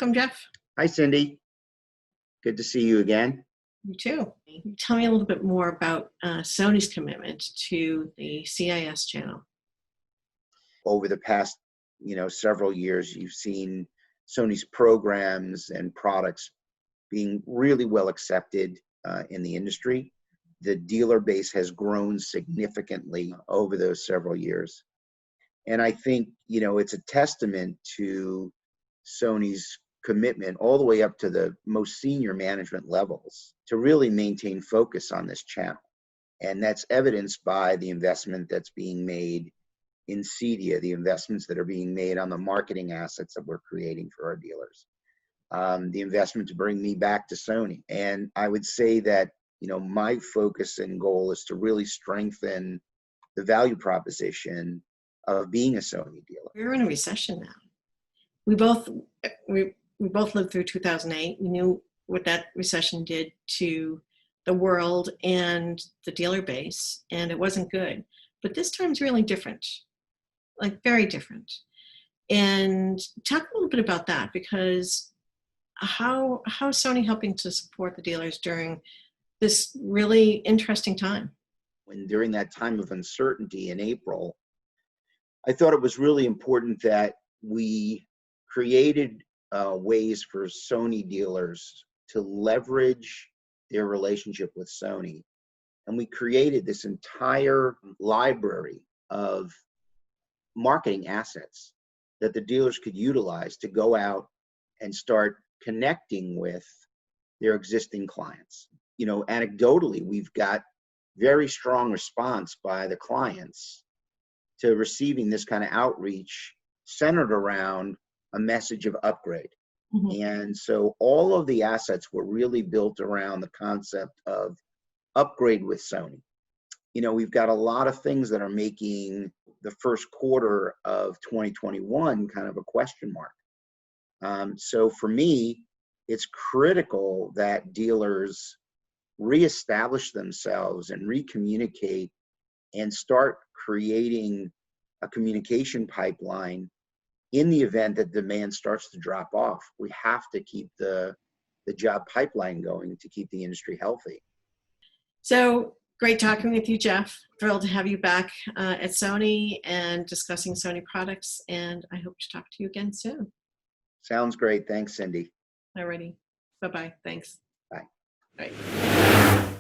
Welcome, Jeff. Hi, Cindy. Good to see you again. You too. Tell me a little bit more about Sony's commitment to the CIS channel. Over the past, several years, you've seen Sony's programs and products being really well accepted in the industry. The dealer base has grown significantly over those several years. And I think, it's a testament to Sony's commitment all the way up to the most senior management levels to really maintain focus on this channel. And that's evidenced by the investment that's being made in CEDIA, the investments that are being made on the marketing assets that we're creating for our dealers, the investment to bring me back to Sony. And I would say that, my focus and goal is to really strengthen the value proposition of being a Sony dealer. We're in a recession now. We both lived through 2008. We knew what that recession did to the world and the dealer base, and it wasn't good. But this time's really different, like very different. And talk a little bit about that, because how is Sony helping to support the dealers during this really interesting time? When during that time of uncertainty in April, I thought it was really important that we created ways for Sony dealers to leverage their relationship with Sony. And we created this entire library of marketing assets that the dealers could utilize to go out and start connecting with their existing clients. Anecdotally, we've got very strong response by the clients to receiving this kind of outreach centered around a message of upgrade. Mm-hmm. And so all of the assets were really built around the concept of upgrade with Sony. We've got a lot of things that are making the first quarter of 2021 kind of a question mark. So for me, it's critical that dealers reestablish themselves and recommunicate and start creating a communication pipeline in the event that demand starts to drop off. We have to keep the job pipeline going to keep the industry healthy. So great talking with you, Jeff. Thrilled to have you back at Sony and discussing Sony products. And I hope to talk to you again soon. Sounds great. Thanks, Cindy. Alrighty. Bye-bye. Thanks. Bye. Bye.